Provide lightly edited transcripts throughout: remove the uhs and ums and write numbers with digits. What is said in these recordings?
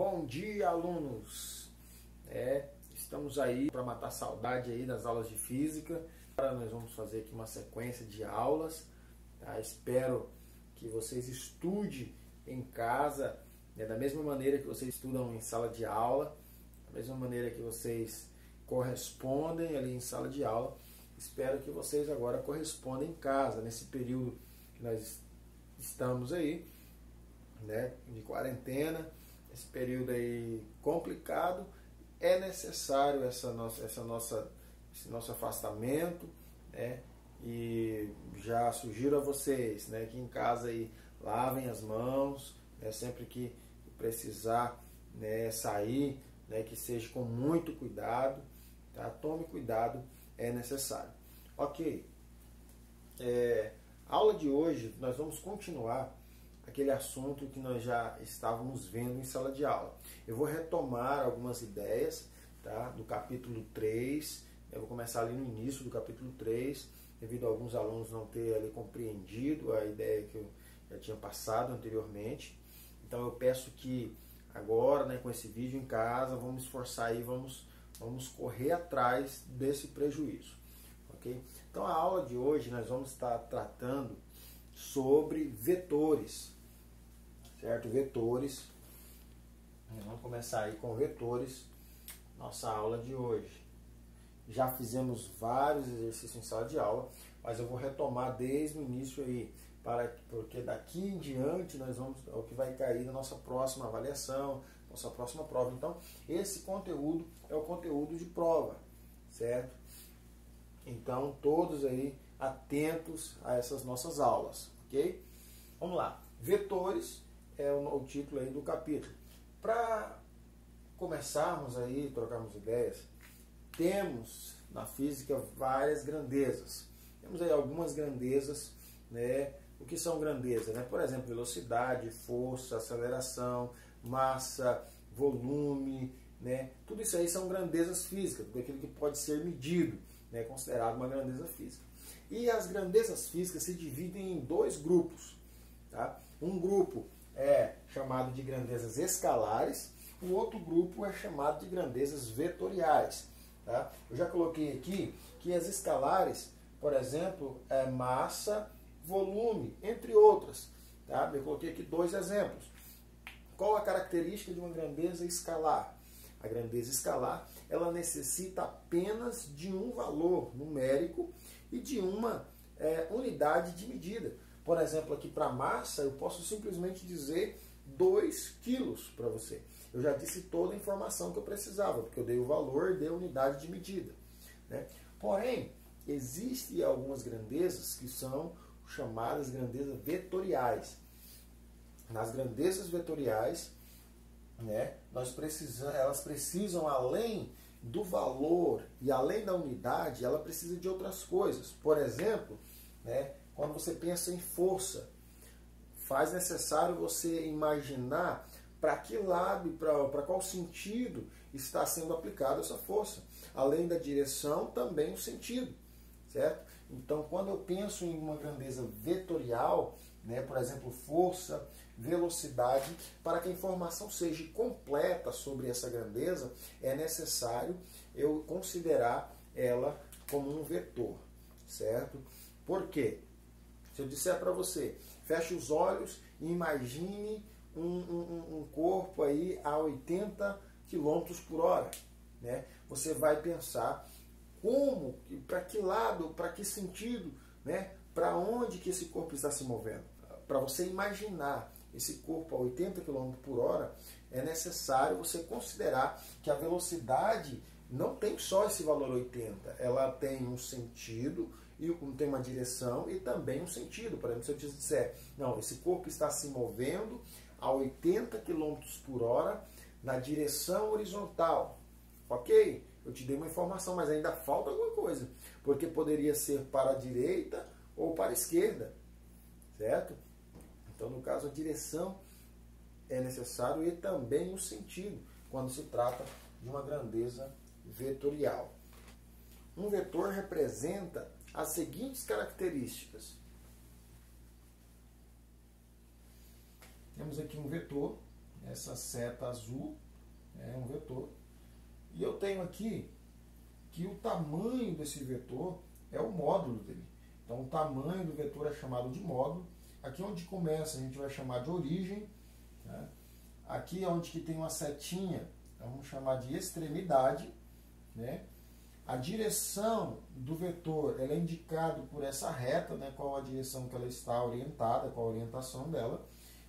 Bom dia, alunos! Estamos aí para matar a saudade aí das aulas de física. Agora nós vamos fazer aqui uma sequência de aulas. Tá? Espero que vocês estudem em casa, né, da mesma maneira que vocês estudam em sala de aula, da mesma maneira que vocês correspondem ali em sala de aula. Espero que vocês agora correspondam em casa, nesse período que nós estamos aí, né, de quarentena. Esse período aí complicado, é necessário esse nosso afastamento, né? E já sugiro a vocês, né, que em casa aí lavem as mãos, né, sempre que precisar, né, sair, né, que seja com muito cuidado, tá? Tome cuidado, é necessário. Ok, a aula de hoje nós vamos continuar aquele assunto que nós já estávamos vendo em sala de aula. Eu vou retomar algumas ideias, tá, do capítulo 3, eu vou começar ali no início do capítulo 3, devido a alguns alunos não terem ali compreendido a ideia que eu já tinha passado anteriormente. Então eu peço que agora, né, com esse vídeo em casa, vamos esforçar aí, vamos correr atrás desse prejuízo. Ok? Então a aula de hoje nós vamos estar tratando sobre vetores, certo? Vetores. Vamos começar aí com vetores, nossa aula de hoje. Já fizemos vários exercícios em sala de aula, mas eu vou retomar desde o início aí, porque daqui em diante nós vamos, é o que vai cair na nossa próxima avaliação, nossa próxima prova. Então, esse conteúdo é o conteúdo de prova, certo? Então, todos aí atentos a essas nossas aulas, ok? Vamos lá. Vetores é o título aí do capítulo. Para começarmos aí, trocarmos ideias, temos na física várias grandezas. Temos aí algumas grandezas, né? O que são grandezas, né? Por exemplo, velocidade, força, aceleração, massa, volume, né? Tudo isso aí são grandezas físicas, tudo aquilo que pode ser medido, né? Considerado uma grandeza física. E as grandezas físicas se dividem em dois grupos, tá? Um grupo é chamado de grandezas escalares, o outro grupo é chamado de grandezas vetoriais, tá? Eu já coloquei aqui que as escalares, por exemplo, é massa, volume, entre outras, tá? Eu coloquei aqui dois exemplos. Qual a característica de uma grandeza escalar? A grandeza escalar, ela necessita apenas de um valor numérico e de uma unidade de medida. Por exemplo, aqui para massa, eu posso simplesmente dizer 2 quilos para você. Eu já disse toda a informação que eu precisava, porque eu dei o valor e dei a unidade de medida, né? Porém, existem algumas grandezas que são chamadas grandezas vetoriais. Nas grandezas vetoriais, né, elas precisam, além do valor e além da unidade, ela precisa de outras coisas. Por exemplo, né, quando você pensa em força, faz necessário você imaginar para que lado, para qual sentido está sendo aplicada essa força. Além da direção, também o sentido, certo? Então, quando eu penso em uma grandeza vetorial, né, por exemplo, força, velocidade, para que a informação seja completa sobre essa grandeza, é necessário eu considerar ela como um vetor, certo? Por quê? Se eu disser para você, feche os olhos e imagine um corpo aí a 80 km por hora, né? Você vai pensar como, para que lado, para que sentido, né? Para onde que esse corpo está se movendo? Para você imaginar esse corpo a 80 km por hora, é necessário você considerar que a velocidade não tem só esse valor 80, ela tem um sentido, e tem uma direção e também um sentido. Por exemplo, se eu te disser, não, esse corpo está se movendo a 80 km por hora na direção horizontal, ok? Eu te dei uma informação, mas ainda falta alguma coisa, porque poderia ser para a direita ou para a esquerda, certo? Então, no caso, a direção é necessário e também o sentido, quando se trata de uma grandeza vetorial. Um vetor representa as seguintes características. Temos aqui um vetor, essa seta azul, é um vetor. E eu tenho aqui que o tamanho desse vetor é o módulo dele. Então o tamanho do vetor é chamado de módulo. Aqui onde começa a gente vai chamar de origem. Né? Aqui onde que tem uma setinha, vamos chamar de extremidade. Né? A direção do vetor ela é indicada por essa reta, né? Qual a direção que ela está orientada, qual a orientação dela.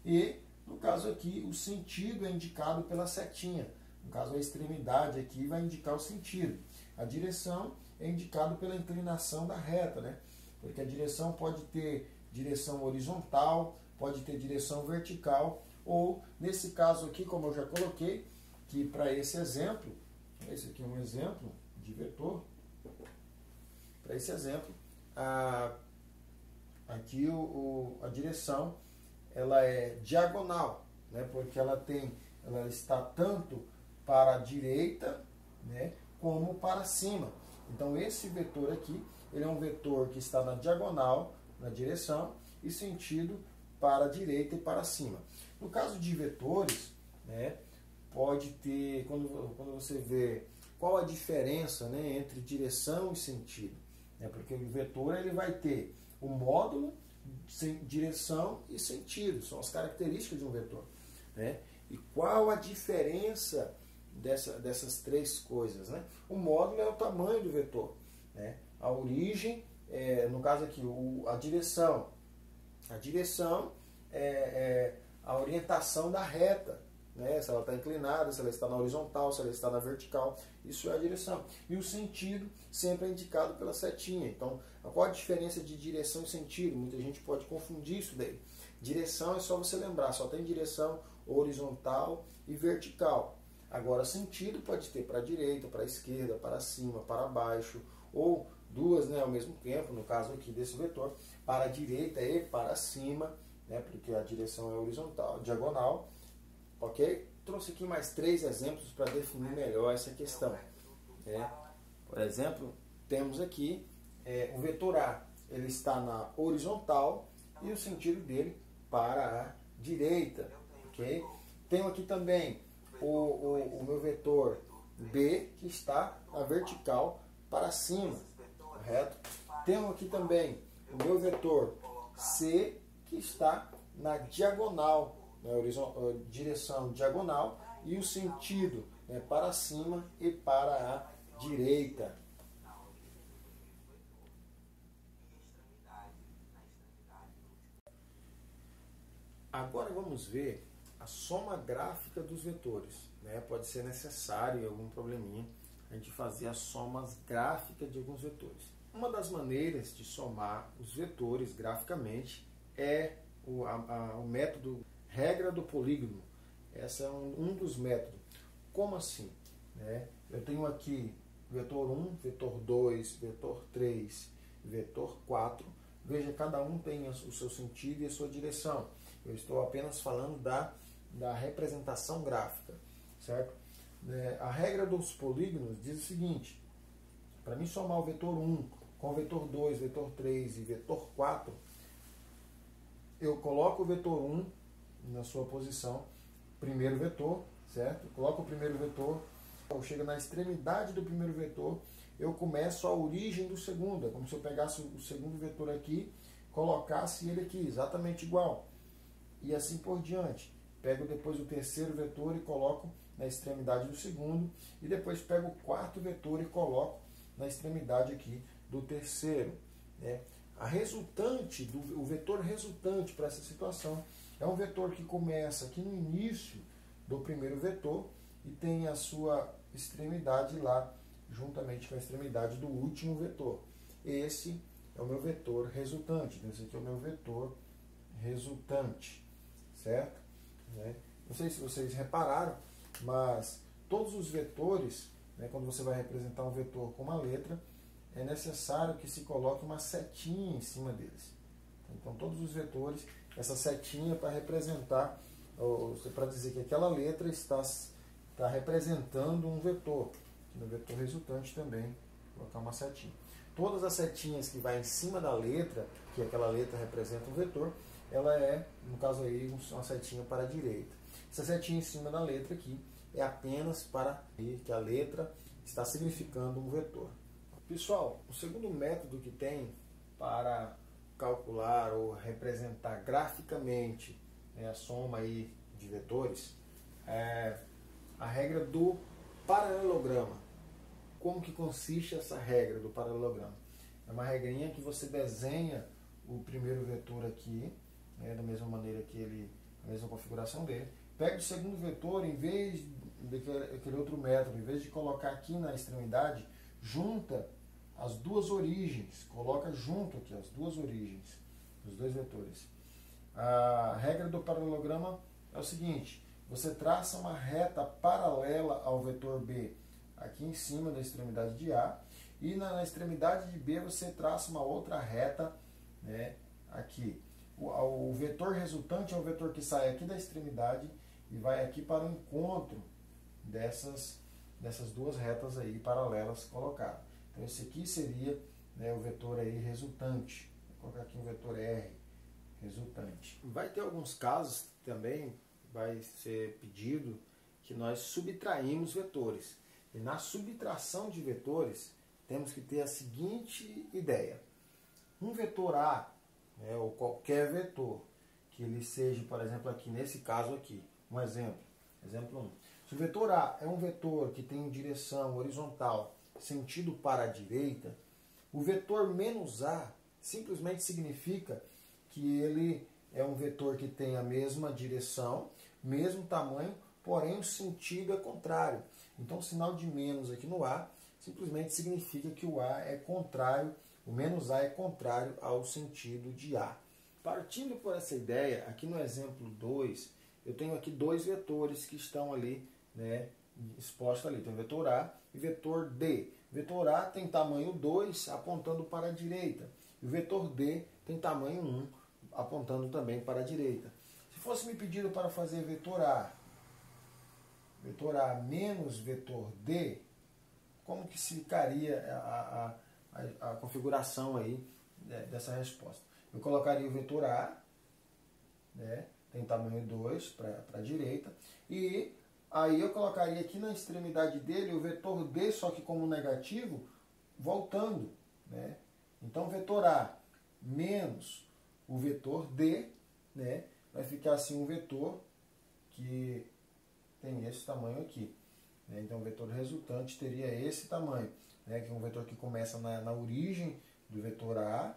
E, no caso aqui, o sentido é indicado pela setinha. No caso, a extremidade aqui vai indicar o sentido. A direção é indicada pela inclinação da reta, né? Porque a direção pode ter direção horizontal, pode ter direção vertical, ou, nesse caso aqui, como eu já coloquei, que para esse exemplo, esse aqui é um exemplo de vetor, para esse exemplo, aqui a direção ela é diagonal, né? Porque ela está tanto para a direita, né, como para cima. Então esse vetor aqui, ele é um vetor que está na diagonal, na direção, e sentido para a direita e para cima. No caso de vetores, né, pode ter, quando você vê qual a diferença, né, entre direção e sentido, né, porque o vetor ele vai ter o módulo, direção e sentido, são as características de um vetor. Né? E qual a diferença dessas três coisas? Né? O módulo é o tamanho do vetor. Né? A origem, no caso aqui, a direção. A direção é a orientação da reta. Né? Se ela está inclinada, se ela está na horizontal, se ela está na vertical, isso é a direção. E o sentido sempre é indicado pela setinha. Então, qual a diferença de direção e sentido? Muita gente pode confundir isso daí. Direção é só você lembrar, só tem direção horizontal e vertical. Agora, sentido pode ter para a direita, para a esquerda, para cima, para baixo, ou duas, né, ao mesmo tempo, no caso aqui desse vetor, para a direita e para cima, né, porque a direção é horizontal, diagonal. Ok? Trouxe aqui mais 3 exemplos para definir melhor essa questão. Por exemplo, temos aqui o vetor A. Ele está na horizontal e o sentido dele para a direita. Ok? Tenho aqui também o meu vetor B, que está na vertical para cima. Correto? Tenho aqui também o meu vetor C, que está na diagonal, na direção diagonal, e o sentido, né, para cima e para a direita. Agora vamos ver a soma gráfica dos vetores. Né? Pode ser necessário, em algum probleminha, a gente fazer as somas gráficas de alguns vetores. Uma das maneiras de somar os vetores graficamente é o método regra do polígono. Esse é um dos métodos. Como assim? Né? Eu tenho aqui vetor 1, vetor 2, vetor 3, vetor 4. Veja, cada um tem o seu sentido e a sua direção. Eu estou apenas falando da representação gráfica. Certo? A regra dos polígonos diz o seguinte: para mim somar o vetor 1 com o vetor 2, vetor 3 e vetor 4, eu coloco o vetor 1 na sua posição, primeiro vetor, certo? Eu coloco o primeiro vetor, eu chego na extremidade do primeiro vetor, eu começo a origem do segundo. É como se eu pegasse o segundo vetor aqui, colocasse ele aqui, exatamente igual. E assim por diante. Pego depois o terceiro vetor e coloco na extremidade do segundo, e depois pego o quarto vetor e coloco na extremidade aqui do terceiro. Né? O vetor resultante para essa situação é um vetor que começa aqui no início do primeiro vetor e tem a sua extremidade lá, juntamente com a extremidade do último vetor. Esse é o meu vetor resultante. Esse aqui é o meu vetor resultante. Certo? Né? Não sei se vocês repararam, mas todos os vetores, né, quando você vai representar um vetor com uma letra, é necessário que se coloque uma setinha em cima deles. Então, todos os vetores, essa setinha para representar, para dizer que aquela letra está representando um vetor. No vetor resultante também, colocar uma setinha. Todas as setinhas que vai em cima da letra, que aquela letra representa um vetor, ela é, no caso aí, uma setinha para a direita. Essa setinha em cima da letra aqui é apenas para que a letra está significando um vetor. Pessoal, o segundo método que tem para calcular ou representar graficamente, né, a soma aí de vetores é a regra do paralelograma. Como que consiste essa regra do paralelograma? É uma regrinha que você desenha o primeiro vetor aqui, né, da mesma maneira que ele, a mesma configuração dele. Pega o segundo vetor, em vez daquele outro método, em vez de colocar aqui na extremidade, junta as duas origens, coloca junto aqui as duas origens, os dois vetores. A regra do paralelograma é o seguinte: você traça uma reta paralela ao vetor B aqui em cima da extremidade de A, e na extremidade de B você traça uma outra reta, né, aqui. O vetor resultante é o vetor que sai aqui da extremidade e vai aqui para o encontro dessas duas retas aí paralelas colocadas. Então esse aqui seria, né, o vetor aí resultante. Vou colocar aqui um vetor R, resultante. Vai ter alguns casos também, vai ser pedido que nós subtraímos vetores. E na subtração de vetores, temos que ter a seguinte ideia. Um vetor A, né, ou qualquer vetor, que ele seja, por exemplo, aqui nesse caso aqui, um exemplo, exemplo 1. Se o vetor A é um vetor que tem direção horizontal, sentido para a direita, o vetor menos A simplesmente significa que ele é um vetor que tem a mesma direção, mesmo tamanho, porém o sentido é contrário. Então o sinal de menos aqui no A simplesmente significa que o A é contrário, o menos A é contrário ao sentido de A. Partindo por essa ideia, aqui no exemplo 2, eu tenho aqui dois vetores que estão ali, né, expostos ali. Tem o vetor A e vetor D. O vetor A tem tamanho 2 apontando para a direita. E o vetor D tem tamanho 1 apontando também para a direita. Se fosse me pedido para fazer vetor A menos vetor D, como que ficaria a configuração aí, né, dessa resposta? Eu colocaria o vetor A, né, tem tamanho 2 para a direita, e aí eu colocaria aqui na extremidade dele o vetor D, só que como negativo, voltando, né? Então o vetor A menos o vetor D, né, vai ficar assim um vetor que tem esse tamanho aqui. Né? Então o vetor resultante teria esse tamanho, né, que é um vetor que começa na origem do vetor A,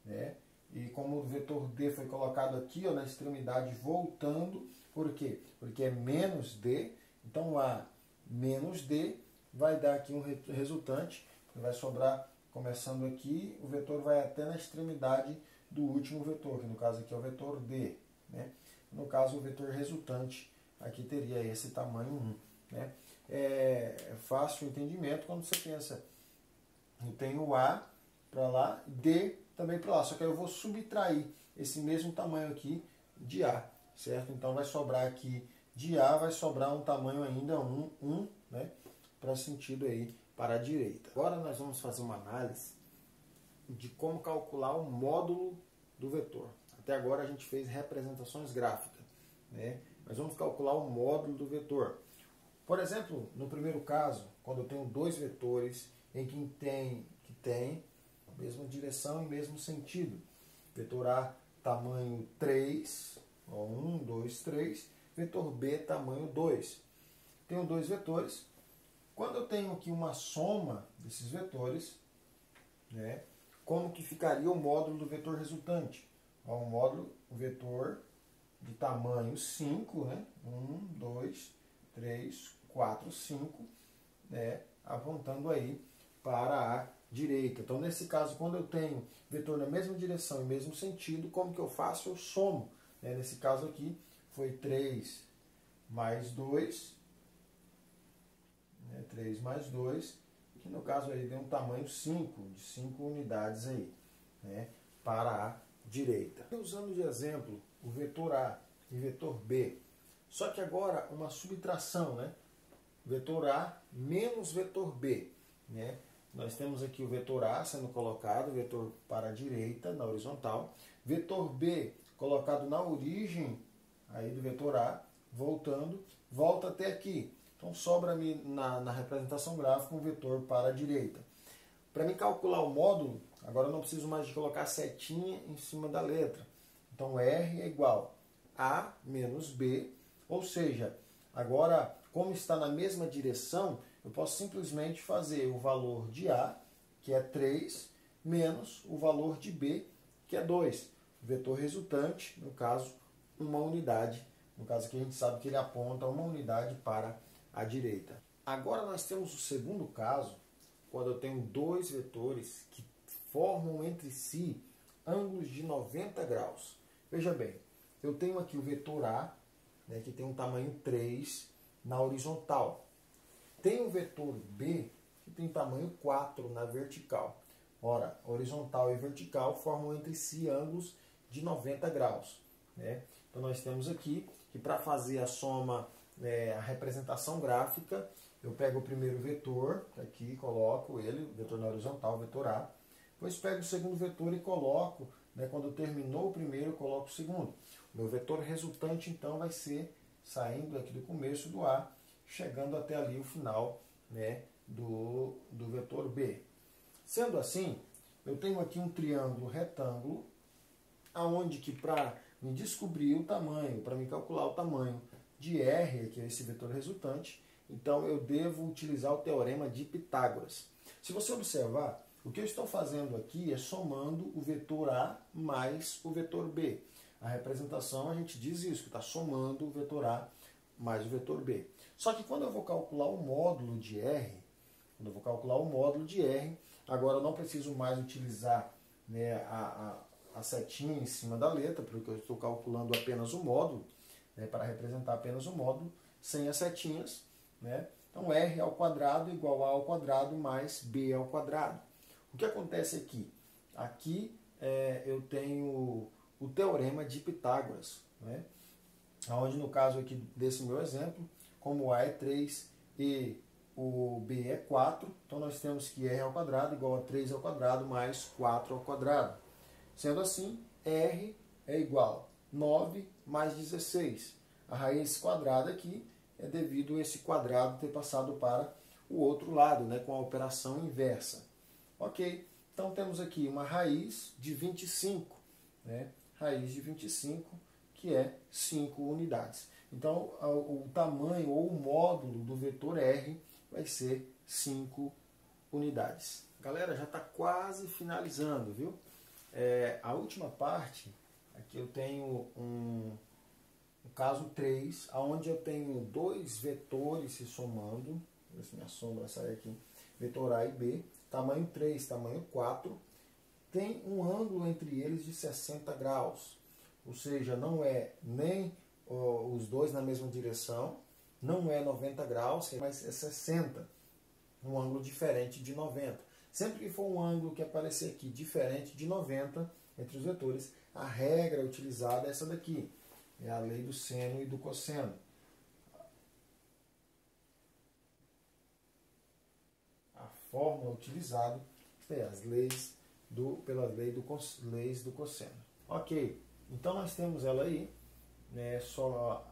né? E como o vetor D foi colocado aqui, ó, na extremidade voltando, por quê? Porque é menos D, então A menos D vai dar aqui um resultante, que vai sobrar, começando aqui, o vetor vai até na extremidade do último vetor, que no caso aqui é o vetor D. Né? No caso, o vetor resultante aqui teria esse tamanho 1. Né? É fácil o entendimento quando você pensa, eu tenho A para lá, D também para lá, só que aí eu vou subtrair esse mesmo tamanho aqui de A, certo? Então vai sobrar aqui de A, vai sobrar um tamanho ainda 1, né? Para sentido aí para a direita. Agora nós vamos fazer uma análise de como calcular o módulo do vetor. Até agora a gente fez representações gráficas, né? Mas vamos calcular o módulo do vetor. Por exemplo, no primeiro caso, quando eu tenho dois vetores em que tem a mesma direção e mesmo sentido. Vetor A tamanho 3, 1, 2, 3. Vetor B tamanho 2. Tenho dois vetores. Quando eu tenho aqui uma soma desses vetores, né, como que ficaria o módulo do vetor resultante? O módulo, o vetor de tamanho 5, né? 1, 2, 3, 4, 5, né? Apontando aí para a direita. Então, nesse caso, quando eu tenho vetor na mesma direção e mesmo sentido, como que eu faço? Eu somo. Né? Nesse caso aqui, foi 3 mais 2, né? 3 mais 2, que no caso aí deu um tamanho 5, de 5 unidades aí, né? Para a direita. Usando de exemplo o vetor A e vetor B, só que agora uma subtração, né? Vetor A menos vetor B, né? Nós temos aqui o vetor A sendo colocado, vetor para a direita, na horizontal. Vetor B colocado na origem, aí do vetor A, voltando, volta até aqui. Então sobra-me na representação gráfica um vetor para a direita. Para me calcular o módulo, agora eu não preciso mais de colocar setinha em cima da letra. Então R é igual a menos B, ou seja, agora como está na mesma direção, eu posso simplesmente fazer o valor de A, que é 3, menos o valor de B, que é 2. O vetor resultante, no caso, uma unidade. No caso aqui a gente sabe que ele aponta uma unidade para a direita. Agora nós temos o segundo caso, quando eu tenho dois vetores que formam entre si ângulos de 90 graus. Veja bem, eu tenho aqui o vetor A, né, que tem um tamanho 3 na horizontal. Tem o vetor B, que tem tamanho 4 na vertical. Ora, horizontal e vertical formam entre si ângulos de 90 graus. Né? Então nós temos aqui que para fazer a soma, a representação gráfica, eu pego o primeiro vetor, aqui coloco ele, vetor na horizontal, vetor A. Depois pego o segundo vetor e coloco, quando terminou o primeiro, eu coloco o segundo. O meu vetor resultante, então, vai ser saindo aqui do começo do A, chegando até ali o final, do vetor B. Sendo assim, eu tenho aqui um triângulo retângulo, aonde que para me descobrir o tamanho, para me calcular o tamanho de R, que é esse vetor resultante, então eu devo utilizar o teorema de Pitágoras. Se você observar, o que eu estou fazendo aqui é somando o vetor A mais o vetor B. A representação, a gente diz isso, que está somando o vetor A mais o vetor B. Só que quando eu vou calcular o módulo de R, agora eu não preciso mais utilizar a setinha em cima da letra, porque eu estou calculando apenas o módulo, para representar apenas o módulo, sem as setinhas. Então R ao quadrado igual a ao quadrado mais B ao quadrado. O que acontece aqui? Aqui eu tenho o teorema de Pitágoras, onde no caso aqui desse meu exemplo, como o A é 3 e o B é 4, então nós temos que R ao quadrado igual a 3 ao quadrado mais 4 ao quadrado. Sendo assim, R é igual a 9 mais 16. A raiz quadrada aqui é devido a esse quadrado ter passado para o outro lado, com a operação inversa. Ok, então temos aqui uma raiz de 25, raiz de 25, que é 5 unidades. Então, o tamanho ou o módulo do vetor R vai ser 5 unidades. Galera, já está quase finalizando, viu? A última parte, aqui eu tenho um caso 3, onde eu tenho dois vetores se somando. Vou ver se minha sombra sai aqui. Vetor A e B, tamanho 3, tamanho 4. Tem um ângulo entre eles de 60 graus. Ou seja, não é nem os dois na mesma direção, não é 90 graus, mas é 60. Um ângulo diferente de 90. Sempre que for um ângulo que aparecer aqui diferente de 90 entre os vetores, a regra utilizada é essa daqui. É a lei do seno e do cosseno. A fórmula utilizada é as leis leis do cosseno. Ok, então nós temos ela aí, só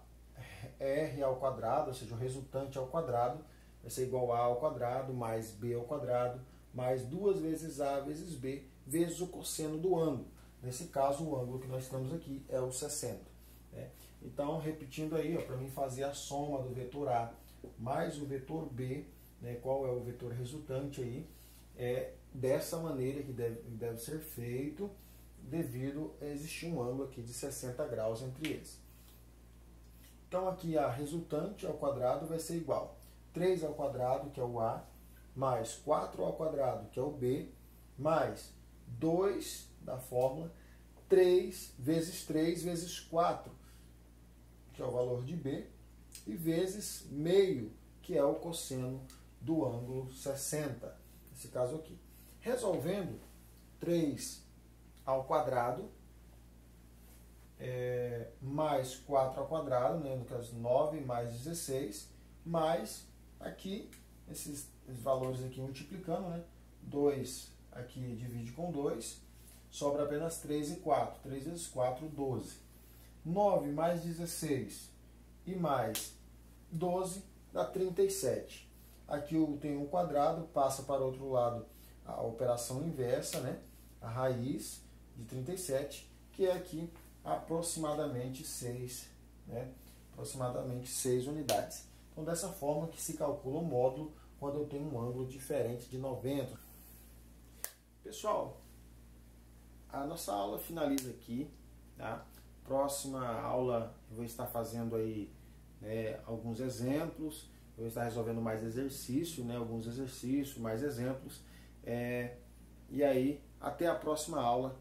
R ao quadrado, ou seja, o resultante ao quadrado, vai ser igual a ao quadrado mais B ao quadrado, mais 2 vezes A vezes B, vezes o cosseno do ângulo. Nesse caso, o ângulo que nós temos aqui é o 60. Então, repetindo aí, para mim fazer a soma do vetor A mais o vetor B, qual é o vetor resultante aí, é dessa maneira que deve ser feito, devido a existir um ângulo aqui de 60 graus entre eles. Então, aqui a resultante ao quadrado vai ser igual a 3 ao quadrado, que é o A, mais 4 ao quadrado, que é o B, mais 2 da fórmula, 3 vezes 4, que é o valor de B, e vezes meio, que é o cosseno do ângulo 60, nesse caso aqui. Resolvendo, 3 ao quadrado, mais 4 ao quadrado, no caso 9 mais 16, mais aqui, esses valores aqui multiplicando, 2 aqui divide com 2, sobra apenas 3 e 4. 3 vezes 4, 12. 9 mais 16 e mais 12 dá 37. Aqui eu tenho um quadrado, passa para o outro lado a operação inversa, né? A raiz de 37, que é aqui aproximadamente 6, né? Aproximadamente 6 unidades. Então, dessa forma que se calcula o módulo quando eu tenho um ângulo diferente de 90. Pessoal, a nossa aula finaliza aqui, tá? Próxima aula eu vou estar fazendo aí, né, alguns exemplos, eu vou estar resolvendo mais exercício, né, alguns exercícios, mais exemplos, e aí até a próxima aula.